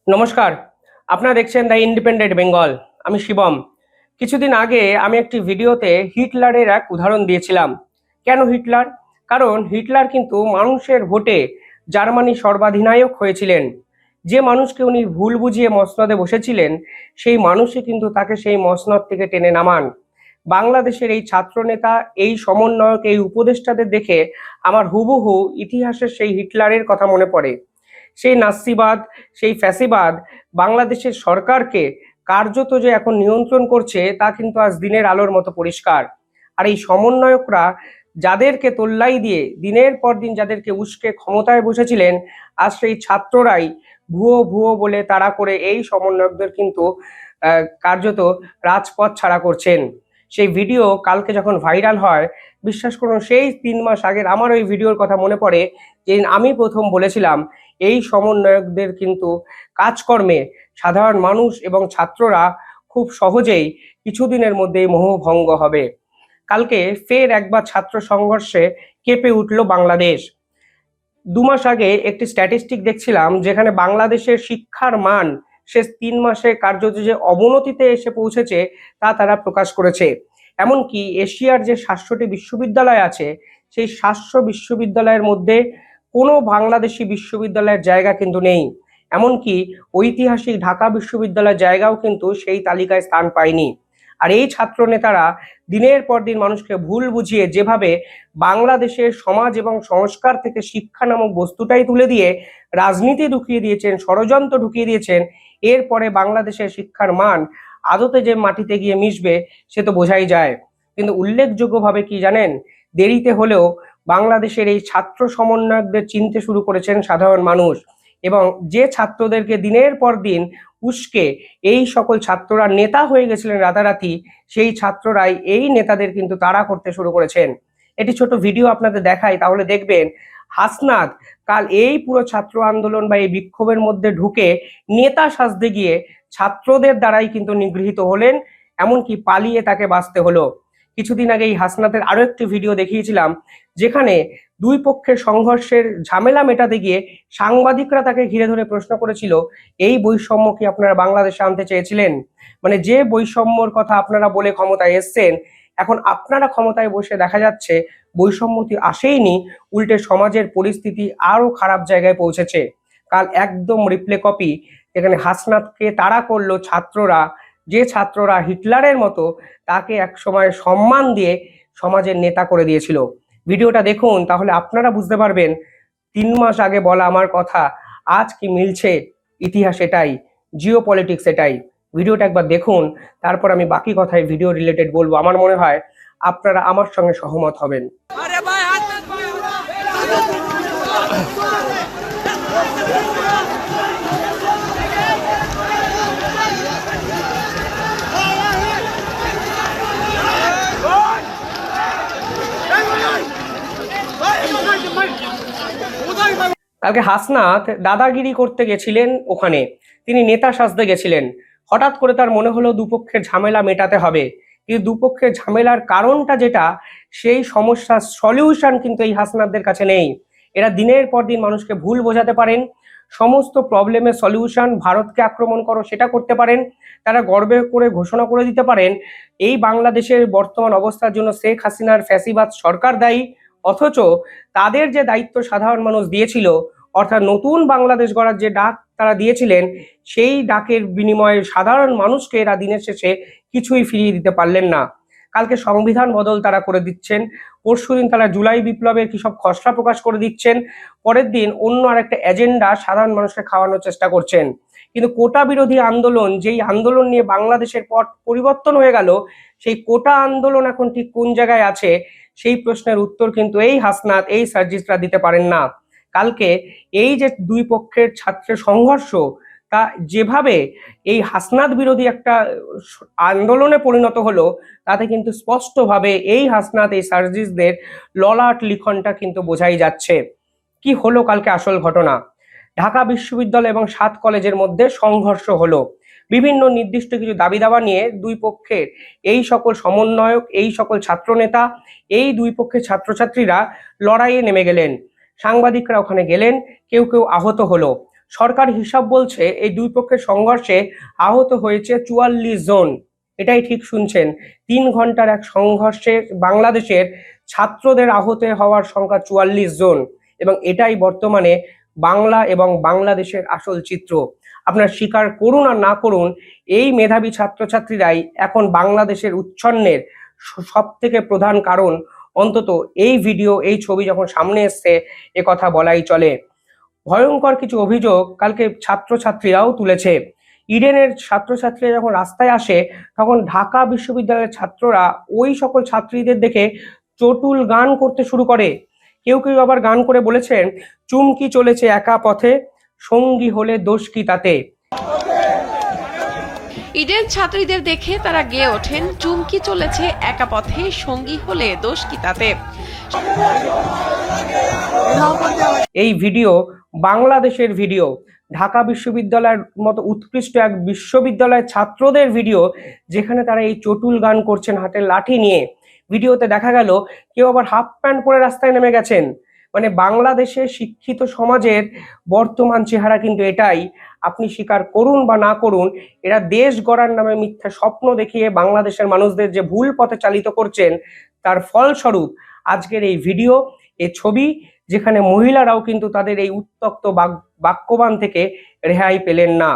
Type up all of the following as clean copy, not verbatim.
নমস্কার। আপনারা দেখছেন দ্য ইন্ডিপেন্ডেন্ট বেঙ্গল। আমি শিবম। কিছুদিন আগে আমি একটি ভিডিওতে হিটলারের এক উদাহরণ দিয়েছিলাম। কেন হিটলার? কারণ হিটলার কিন্তু মানুষের ভোটে জার্মানির সর্বাধিনায়ক হয়েছিলেন। যে মানুষকে উনি ভুল বুঝিয়ে মসনদে বসেছিলেন, সেই মানুষই কিন্তু তাকে সেই মসনদ থেকে টেনে নামান। বাংলাদেশের এই ছাত্রনেতা, এই সমন্বয়ক, এই উপদেষ্টাদের দেখে আমার হুবহু ইতিহাসের সেই হিটলারের কথা মনে পড়ে। সেই নাৎসিবাদ, সেই ফ্যাসিবাদ বাংলাদেশের সরকারকে কার্যত যে এখন নিয়ন্ত্রণ করছে তা কিন্তু আজ দিনের আলোর মতো পরিষ্কার। আর এই সমন্বয়করা যাদেরকে তোল্লাই দিয়ে দিনের পর দিন যাদেরকে উস্কে ক্ষমতায় বসেছিলেন, আজ সেই ছাত্ররাই ভুয়ো ভুয়ো বলে তাড়া করে এই সমন্বয়কদের কিন্তু কার্যত রাজপথ ছাড়া করছেন। সেই ভিডিও কালকে যখন ভাইরাল হয়, বিশ্বাস করুন সেই 3 মাস আগের আমার ওই ভিডিওর কথা মনে পড়ে, যেদিন আমি প্রথম বলেছিলাম এই সমন্বয়কদের কিন্তু কাজকর্মে সাধারণ মানুষ এবং ছাত্ররা খুব সহজেই কিছুদিনের মধ্যেই মোহভঙ্গ হবে। কালকে ফের একবার ছাত্র সংঘর্ষে কেঁপে উঠল বাংলাদেশ। 2 মাস আগে একটি স্ট্যাটিস্টিক দেখছিলাম, যেখানে বাংলাদেশের শিক্ষার মান শেষ 3 মাসে কার্যত যে অবনতিতে এসে পৌঁছেছে তা তারা প্রকাশ করেছে। এমনকি এশিয়ার যে 700টি বিশ্ববিদ্যালয় আছে, সেই 700 বিশ্ববিদ্যালয়ের মধ্যে কোনো বাংলাদেশি বিশ্ববিদ্যালয়ের জায়গা কিন্তু নেই। এমনকি ঐতিহাসিক ঢাকা বিশ্ববিদ্যালয়ের জায়গাও কিন্তু সেই তালিকায় স্থান পায়নি। আর এই ছাত্র নেতারা দিনের পর দিন মানুষকে ভুল বুঝিয়ে যেভাবে বাংলাদেশের সমাজ এবং সংস্কার থেকে শিক্ষা নামক বস্তুটাই তুলে দিয়ে রাজনীতি ঢুকিয়ে দিয়েছেন, ষড়যন্ত্র ঢুকিয়ে দিয়েছেন, এরপরে বাংলাদেশের শিক্ষার মান আদতে যে মাটিতে গিয়ে মিশবে সে তো বোঝাই যায়। কিন্তু উল্লেখযোগ্যভাবে কি জানেন, দেরিতে হলেও বাংলাদেশের এই ছাত্র সমন্বয়কদের চিনতে শুরু করেছেন সাধারণ মানুষ। এবং যে ছাত্রদেরকে দিনের পর দিন উস্কে এই সকল ছাত্ররা নেতা হয়ে গেছিলেন রাতারাতি, সেই ছাত্ররাই এই নেতাদের কিন্তু তাড়া করতে শুরু করেছেন। এটি ছোট ভিডিও আপনাদের দেখাই, তাহলে দেখবেন হাসনাত কাল এই পুরো ছাত্র আন্দোলন বা এই বিক্ষোভের মধ্যে ঢুকে নেতা সাজতে গিয়ে ছাত্রদের দ্বারাই কিন্তু নিগৃহীত হলেন, এমনকি পালিয়ে তাকে বাঁচতে হলো। কিছুদিন আগে এই হাসনাতের আরো একটি ভিডিও দেখিয়েছিলাম, যেখানে দুই পক্ষের সংঘর্ষের ঝামেলা মেটাতে গিয়ে সাংবাদিকরা তাকে ঘিরে ধরে প্রশ্ন করেছিল, এই বৈষম্য কি আপনারা বাংলাদেশে আনতে চেয়েছিলেন? মানে যে বৈষম্যর কথা আপনারা বলে ক্ষমতায় এসছেন, এখন আপনারা ক্ষমতায় বসে দেখা যাচ্ছে বৈষম্যটি আসেইনি, উল্টে সমাজের পরিস্থিতি আরো খারাপ জায়গায় পৌঁছেছে। কাল একদম রিপ্লে কপি, এখানে হাসনাতকে তাড়া করলো ছাত্ররা, যে ছাত্ররা হিটলারের মতো তাকে একসময় সম্মান দিয়ে সমাজের নেতা করে দিয়েছিল। ভিডিওটা দেখুন, তাহলে আপনারা বুঝতে পারবেন 3 মাস আগে বলা আমার কথা আজ কি মিলছে। ইতিহাস এটাই, জিও পলিটিক্স এটাই। ভিডিওটা একবার দেখুন, তারপর আমি বাকি কথায় ভিডিও রিলেটেড বলবো। আমার মনে হয় আপনারা আমার সঙ্গে সহমত হবেন। কালকে হাসনাত দাদাগিরি করতে গেছিলেন ওখানে, তিনি নেতা সাজতে গেছিলেন। হঠাৎ করে তার মনে হলো দুপক্ষের ঝামেলা মেটাতে হবে, কিন্তু দুপক্ষের ঝামেলার কারণটা যেটা, সেই সমস্যার সলিউশন কিন্তু এই হাসনাতদের কাছে নেই। এরা দিনের পর দিন মানুষকে ভুল বোঝাতে পারেন, সমস্ত প্রবলেমের সলিউশন ভারতকে আক্রমণ করো সেটা করতে পারেন, তারা গর্বে করে ঘোষণা করে দিতে পারেন এই বাংলাদেশের বর্তমান অবস্থার জন্য শেখ হাসিনার ফ্যাসিবাদ সরকার দায়ী। অথচ তাদের যে দায়িত্ব সাধারণ মানুষ দিয়েছিল, অর্থাৎ নতুন বাংলাদেশ গড়ার যে ডাক তারা দিয়েছিলেন, সেই ডাকের বিনিময়ে সাধারণ মানুষকে এরা দিনের শেষে কিছুই ফিরিয়ে দিতে পারলেন না। কালকে সংবিধান বদল তারা করে দিচ্ছেন, পরশুদিন তারা জুলাই বিপ্লবের কি সব খসড়া প্রকাশ করে দিচ্ছেন, পরের দিন অন্য আরেকটা এজেন্ডা সাধারণ মানুষকে খাওয়ানোর চেষ্টা করছেন। কিন্তু কোটা বিরোধী আন্দোলন, যেই আন্দোলন নিয়ে বাংলাদেশের পট পরিবর্তন হয়ে গেল, সেই কোটা আন্দোলন এখন ঠিক কোন জায়গায় আছে, সেই প্রশ্নের উত্তর কিন্তু এই হাসনাত, এই সার্জিসরা দিতে পারেন না। কালকে এই যে দুই পক্ষের ছাত্রের সংঘর্ষ, তা যেভাবে এই হাসনাত বিরোধী একটা আন্দোলনে পরিণত হলো, তাতে কিন্তু স্পষ্টভাবে এই হাসনাত, এই সার্জিসদের ললাট লিখনটা কিন্তু বোঝাই যাচ্ছে। কি হলো কালকে আসল ঘটনা? ঢাকা বিশ্ববিদ্যালয় এবং 7 কলেজের মধ্যে সংঘর্ষ হলো। বিভিন্ন নির্দিষ্ট কিছু দাবি দাবা নিয়ে দুই পক্ষের এই সকল সমন্বয়ক, এই সকল ছাত্রনেতা, এই দুই পক্ষের ছাত্রছাত্রীরা লড়াইয়ে নেমে গেলেন। সাংবাদিকরা ওখানে গেলেন, কেউ কেউ আহত হলো। সরকার হিসাব বলছে এই দুই পক্ষের সংঘর্ষে আহত হয়েছে 44 জন। এটাই ঠিক শুনছেন, 3 ঘন্টার এক সংঘর্ষে বাংলাদেশের ছাত্রদের আহত হওয়ার সংখ্যা 44 জন, এবং এটাই বর্তমানে বাংলা এবং বাংলাদেশের আসল চিত্র। আপনার স্বীকার করুন আর না করুন, এই মেধাবী ছাত্রছাত্রীরাই এখন বাংলাদেশের উচ্ছন্নের সব থেকে প্রধান কারণ। অন্তত এই ভিডিও, এই ছবি যখন সামনে এসছে, এ কথা বলাই চলে। ভয়ঙ্কর কিছু অভিযোগ কালকে ছাত্রছাত্রীরাও তুলেছে। ইডেনের ছাত্রছাত্রীরা যখন রাস্তায় আসে, তখন ঢাকা বিশ্ববিদ্যালয়ের ছাত্ররা ওই সকল ছাত্রীদের দেখে চটুল গান করতে শুরু করে। কেউ কেউ আবার গান করে বলেছেন, চুমকি চলেছে একা পথে, সঙ্গী হলে দোষ কি তাতে। ইডেন ছাত্রীদের দেখে তারা গেয়ে ওঠেন, চুমকি চলেছে একা পথে, সঙ্গী হলে দোষ কি তাতে। এই ভিডিও বাংলাদেশের ভিডিও, ঢাকা বিশ্ববিদ্যালয়ের মতো উৎকৃষ্ট এক বিশ্ববিদ্যালয়ের ছাত্রদের ভিডিও, যেখানে তারা এই চটুল গান করছেন হাতে লাঠি নিয়ে। ভিডিওতে দেখা গেল কেউ আবার হাফ প্যান্ট পরে রাস্তায় নেমে গেছেন। মানে বাংলাদেশের শিক্ষিত সমাজের বর্তমান চেহারা কিন্তু এটাই। আপনি স্বীকার করুন বা না করুন, এরা দেশ গড়ার নামে মিথ্যা স্বপ্ন দেখিয়ে বাংলাদেশের মানুষদের যে ভুল পথে চালিত করছেন, তার ফলস্বরূপ আজকের এই ভিডিও, এই ছবি, যেখানে মহিলারাও কিন্তু তাদের এই উত্তক্ত বাক্যবান থেকে রেহাই পেলেন না।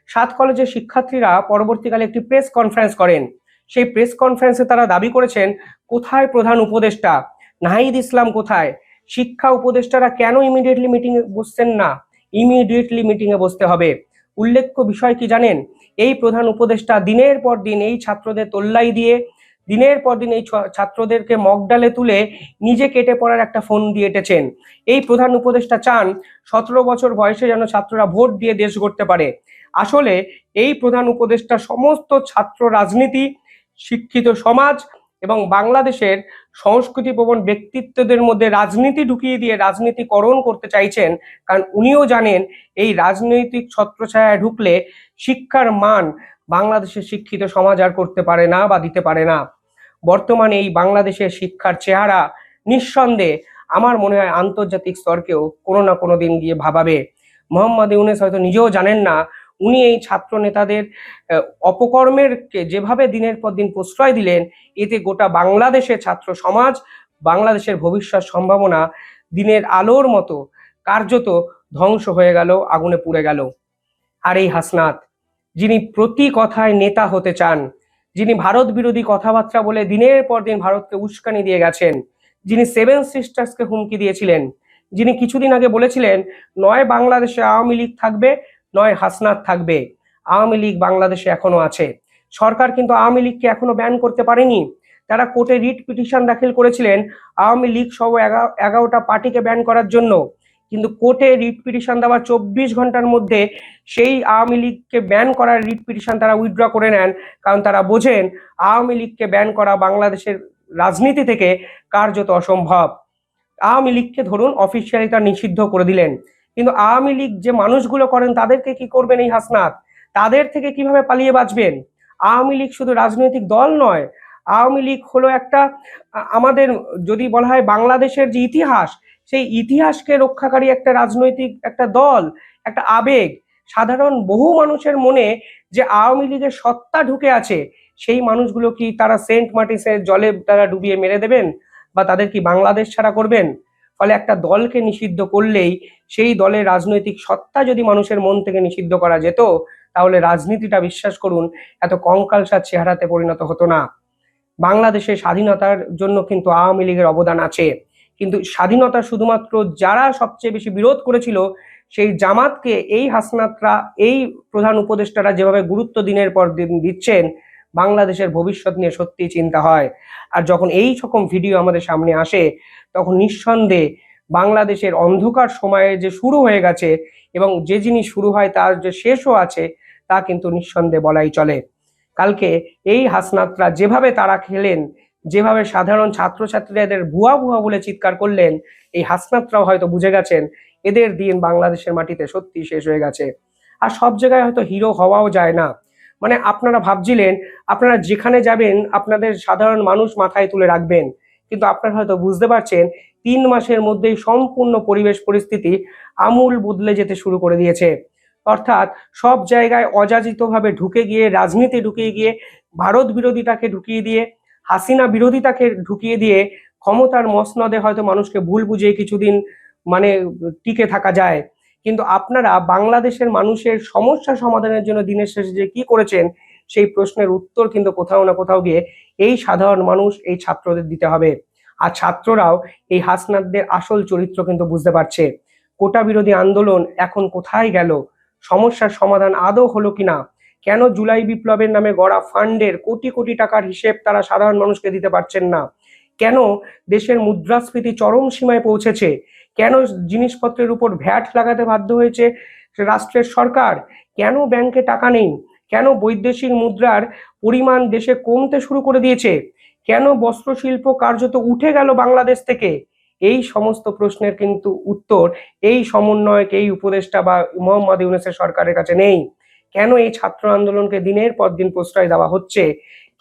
7 কলেজের শিক্ষার্থীরা পরবর্তীকালে একটি প্রেস কনফারেন্স করেন। সেই প্রেস কনফারেন্সে তারা দাবি করেছেন, কোথায় প্রধান উপদেষ্টা নাহিদ ইসলাম, কোথায় শিক্ষা উপদেষ্টারা, কেন ইমিডিয়েটলি মিটিং এ বসছেন না? ইমিডিয়েটলি মিটিং এ বসতে হবে। উল্লেখ্য বিষয় কি জানেন, এই প্রধান উপদেষ্টা দিনের পর দিন এই ছাত্রদের তোল্লাই দিয়ে, দিনের পর দিন এই ছাত্রদেরকে মগডালে তুলে নিজে কেটে পড়ার একটা ফোন দিয়ে এঁটেছেন। এই প্রধান উপদেষ্টা চান 17 বছর বয়সে যেন ছাত্ররা ভোট দিয়ে দেশ গড়তে পারে। আসলে এই প্রধান উপদেষ্টা সমস্ত ছাত্র রাজনীতি, শিক্ষিত সমাজ এবং বাংলাদেশের সংস্কৃতি প্রবণ ব্যক্তিত্বদের মধ্যে রাজনীতি ঢুকিয়ে দিয়ে রাজনীতিকরণ করতে চাইছেন। কারণ উনিও জানেন এই রাজনৈতিক ছত্রছায়ায় ঢুকলে শিক্ষার মান বাংলাদেশের শিক্ষিত সমাজ আর করতে পারে না বা দিতে পারে না। বর্তমানে এই বাংলাদেশের শিক্ষার চেহারা নিঃসন্দেহে আমার মনে হয় আন্তর্জাতিক স্তরকেও কোনো না কোনো দিন গিয়ে ভাবাবে। মোহাম্মদ ইউনূস হয়তো নিজেও জানেন না, উনি এই ছাত্র নেতাদের অপকর্মের যেভাবে দিনের পর দিন প্রশ্রয় দিলেন, এতে গোটা বাংলাদেশের ছাত্র সমাজ, বাংলাদেশের ভবিষ্যৎ সম্ভাবনা দিনের আলোর মতো কার্যত ধ্বংস হয়ে গেল, আগুনে পুড়ে গেল। আর এই হাসনাত, যিনি প্রতি কথায় নেতা হতে চান, যিনি ভারত বিরোধী কথাবার্তা বলে দিনের পর দিন ভারতকে উস্কানি দিয়ে গেছেন, যিনি 7 সিস্টার্সকে হুমকি দিয়েছিলেন, যিনি কিছুদিন আগে বলেছিলেন নয় বাংলাদেশে আওয়ামী লীগ থাকবে, নয় হাসনাত থাকবে। আওয়ামী লীগ বাংলাদেশে এখনো আছে। সরকার কিন্তু আওয়ামী লীগকে এখনো ব্যান করতে পারেনি। তারা কোর্টে রিট পিটিশন দাখিল করেছিলেন আওয়ামী লীগ সহ 11টা পার্টিকে ব্যান করার জন্য, কিন্তু কোর্টে রিট পিটিশন দেওয়ার 24 ঘন্টার মধ্যে সেই আওয়ামী লীগকে ব্যান করার রিট পিটিশন তারা উইথড্র করে নেন। কারণ তারা বোঝেন আওয়ামী লীগকে ব্যান করা বাংলাদেশের রাজনীতি থেকে কার্যত অসম্ভব। আওয়ামী লীগকে ধরুন অফিসিয়ালি তারা নিষিদ্ধ করে দিলেন, কিন্তু আওয়ামী লীগ যে মানুষগুলো করেন তাদেরকে কি করবেন এই হাসনাত? তাদের থেকে কিভাবে পালিয়ে বাঁচবেন? আওয়ামী লীগ শুধু রাজনৈতিক দল নয়, আওয়ামী লীগ হলো একটা আমাদের যদি বলা হয় বাংলাদেশের যে ইতিহাস, সেই ইতিহাসকে রক্ষাকারী একটা রাজনৈতিক একটা দল, একটা আবেগ। সাধারণ বহু মানুষের মনে যে আওয়ামী লীগের সত্তা ঢুকে আছে, সেই মানুষগুলো কি তারা সেন্ট মার্টিনের জলে তারা ডুবিয়ে মেরে দেবেন, বা তাদের কি বাংলাদেশ ছাড়া করবেন? ফলে একটা দলকে নিষিদ্ধ করলেই সেই দলের রাজনৈতিক সত্তা যদি মানুষের মন থেকে নিষিদ্ধ করা যেত, তাহলে রাজনীতিটা বিশ্বাস করুন এত কঙ্কালসার চেহারাতে পরিণত হতো না। বাংলাদেশের স্বাধীনতার জন্য কিন্তু আওয়ামী লীগের অবদান আছে, কিন্তু স্বাধীনতা শুধুমাত্র যারা সবচেয়ে বেশি বিরোধ করেছিল সেই জামাতকে এই হাসনাতরা, এই প্রধান উপদেষ্টারা যেভাবে গুরুত্ব দিনের পর দিন দিচ্ছেন, বাংলাদেশের ভবিষ্যৎ নিয়ে সত্যি চিন্তা হয়। আর যখন এই রকম ভিডিও আমাদের সামনে আসে, তখন নিঃসন্দেহে বাংলাদেশের অন্ধকার সময়ে যে শুরু হয়ে গেছে এবং যে জিনিস শুরু হয় তার যে শেষও আছে, তা কিন্তু নিঃসন্দেহে বলাই চলে। কালকে এই হাসনাতরা যেভাবে তারা খেলেন, যেভাবে সাধারণ ছাত্রছাত্রীরা এদের ভুয়া ভুয়া বলে চিৎকার করলেন, এই হাসনাতরাও হয়তো বুঝে গেছেন এদের দিন বাংলাদেশের মাটিতে সত্যি শেষ হয়ে গেছে। আর সব জায়গায় হয়তো হিরো হওয়াও যায় না। মানে আপনারা ভাবছিলেন আপনারা যেখানে যাবেন আপনাদের সাধারণ মানুষ মাথায় তুলে রাখবেন, কিন্তু আপনারা হয়তো বুঝতে পারছেন 3 মাসের মধ্যেই সম্পূর্ণ পরিবেশ পরিস্থিতি আমূল বদলে যেতে শুরু করে দিয়েছে। অর্থাৎ সব জায়গায় অযাচিতভাবে ঢুকে গিয়ে, রাজনীতি ঢুকিয়ে গিয়ে, ভারত বিরোধিতাকে ঢুকিয়ে দিয়ে, হাসিনা বিরোধিতাকে ঢুকিয়ে দিয়ে ক্ষমতার মসনদে হয়তো মানুষকে ভুল বুঝিয়ে কিছুদিন মানে টিকে থাকা যায়। কিন্তু আপনারা বাংলাদেশের মানুষের সমস্যা সমাধানের জন্য দিনের শেষে যে কি করেছেন, সেই প্রশ্নের উত্তর কিন্তু কোথাও না কোথাও গিয়ে এই সাধারণ মানুষ, এই ছাত্রদের দিতে হবে। আর ছাত্ররাও এই হাসনাতদের আসল চরিত্র কিন্তু বুঝতে পারছে। কোটা বিরোধী আন্দোলন এখন কোথায় গেল? সমস্যার সমাধান আদৌ হলো কিনা? কেন জুলাই বিপ্লবের নামে গড়া ফান্ডের কোটি কোটি টাকার হিসেব তারা সাধারণ মানুষকে দিতে পারছেন না? কেন দেশের মুদ্রাস্ফীতি চরম সীমায় পৌঁছেছে? কেন জিনিসপত্রের উপর ভ্যাট লাগাতে বাধ্য হয়েছে রাষ্ট্রের সরকার? কেন ব্যাংকে টাকা নেই? কেন বৈদেশিক মুদ্রার পরিমাণ দেশে কমতে শুরু করে দিয়েছে? কেন বস্ত্রশিল্প কার্যত উঠে গেল বাংলাদেশ থেকে? এই সমস্ত প্রশ্নের কিন্তু উত্তর এই সমন্বয়ক, এই উপদেষ্টা বা মোহাম্মদ ইউনূসের সরকারের কাছে নেই। কেন এই ছাত্র আন্দোলনকে দিনের পর দিন প্রশ্রয় দেওয়া হচ্ছে?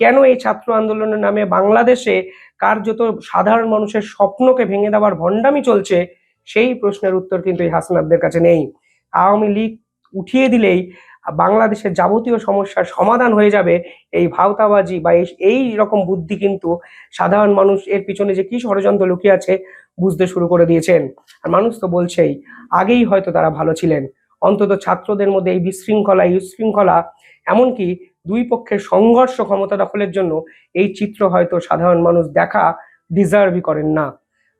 কেন এই ছাত্র আন্দোলনের নামে বাংলাদেশে কার্যত সাধারণ মানুষের স্বপ্নকে ভেঙে দেওয়ার ভণ্ডামি চলছে? সেই প্রশ্নের উত্তর কিন্তু এই হাসনাতদের কাছে নেই। আওয়ামী লীগ উঠিয়ে দিলেই বাংলাদেশের যাবতীয় সমস্যার সমাধান হয়ে যাবে, এই ভাওতাবাজি বা এই রকম বুদ্ধি কিন্তু সাধারণ মানুষ এর পিছনে যে কি ষড়যন্ত্র লুকিয়ে আছে বুঝতে শুরু করে দিয়েছেন। আর মানুষ তো বলছেই আগেই হয়তো তারা ভালো ছিলেন। অন্তত ছাত্রদের মধ্যে এই বিশৃঙ্খলা, এই উচ্ছৃঙ্খলা, এমনকি দুই পক্ষের সংঘর্ষ ক্ষমতা দখলের জন্য এই চিত্র হয়তো সাধারণ মানুষ দেখা ডিজার্ভই করেন না।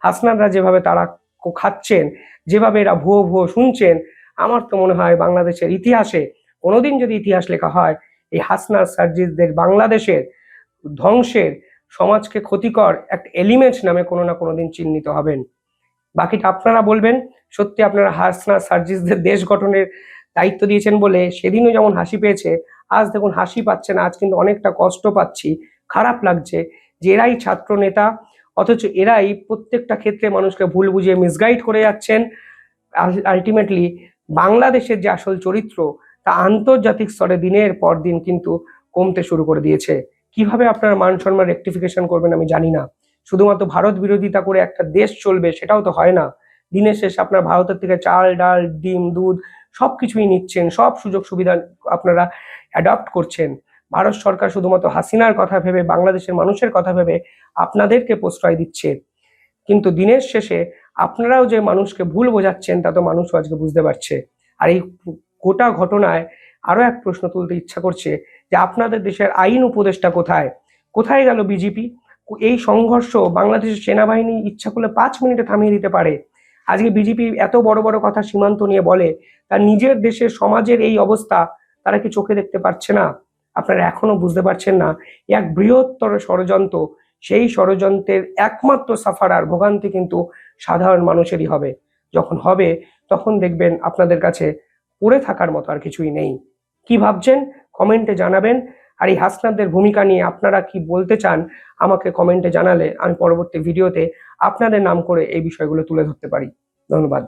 হাসনাতরা যেভাবে তারা খাচ্ছেন, যেভাবে এরা ভুয়ো ভুয়ো শুনছেন, আমার তো মনে হয় বাংলাদেশের ইতিহাসে কোনোদিন যদি ইতিহাস লেখা হয়, এই হাসনাত সার্জিসদের বাংলাদেশের ধ্বংসের, সমাজকে ক্ষতিকর একটা এলিমেন্ট নামে কোনো না কোনো দিন চিহ্নিত হবেন। বাকিটা আপনারা বলবেন। সত্যি আপনারা হাসনাত সার্জিসদের দেশ গঠনের দায়িত্ব দিয়েছেন বলে সেদিনও যেমন হাসি পেয়েছে, আজ দেখুন হাসি পাচ্ছে না, আজ কিন্তু অনেকটা কষ্ট পাচ্ছি, খারাপ লাগছে যে এরাই ছাত্র নেতা, অথচ এরাই প্রত্যেকটা ক্ষেত্রে মানুষকে ভুল বুঝিয়ে মিসগাইড করে যাচ্ছেন। আলটিমেটলি বাংলাদেশের যে আসল চরিত্র তা আন্তর্জাতিক স্তরে দিনের পর দিন কিন্তু কমতে শুরু করে দিয়েছে। কিভাবে আপনারা মান সম্মান রেকটিফিকেশন করবেন আমি জানি না। শুধুমাত্র ভারত বিরোধিতা করে একটা দেশ চলবে সেটাও তো হয় না। দিনের শেষে আপনার ভারতের থেকে চাল, ডাল, ডিম, দুধ সবকিছুই নিচ্ছেন, সব সুযোগ সুবিধা আপনারা অ্যাডপ্ট করছেন। ভারত সরকার শুধুমাত্র হাসিনার কথা ভেবে, বাংলাদেশের মানুষের কথা ভেবে আপনাদেরকে প্রশ্রয় দিচ্ছে। কিন্তু দিনের শেষে আপনারাও যে মানুষকে ভুল বোঝাচ্ছেন তা তো মানুষও আজকে বুঝতে পারছে। আর এই গোটা ঘটনায় আরো এক প্রশ্ন তুলতে ইচ্ছা করছে যে আপনাদের দেশের আইন উপদেষ্টা কোথায়? কোথায় গেল বিজেপি? এই সংঘর্ষ বাংলাদেশের সেনাবাহিনী ইচ্ছা করলে 5 মিনিটে থামিয়ে দিতে পারে। আজকে বিজেপি এত বড় বড় কথা সীমান্ত নিয়ে বলে, তার নিজের দেশের সমাজের এই অবস্থা তারা কি চোখে দেখতে পাচ্ছে না? আপনারা এখনো বুঝতে পারছেন না এক বৃহত্তর ষড়যন্ত্র, সেই ষড়যন্ত্রের একমাত্র সাফারার ভোগান্তি কিন্তু সাধারণ মানুষেরই হবে। যখন হবে তখন দেখবেন আপনাদের কাছে পড়ে থাকার মতো আর কিছুই নেই। কি ভাবছেন কমেন্টে জানাবেন। আর এই হাসনাতদের ভূমিকা নিয়ে আপনারা কি বলতে চান আমাকে কমেন্টে জানালে আমি পরবর্তী ভিডিওতে আপনাদের নাম করে এই বিষয়গুলো তুলে ধরতে পারি। ধন্যবাদ।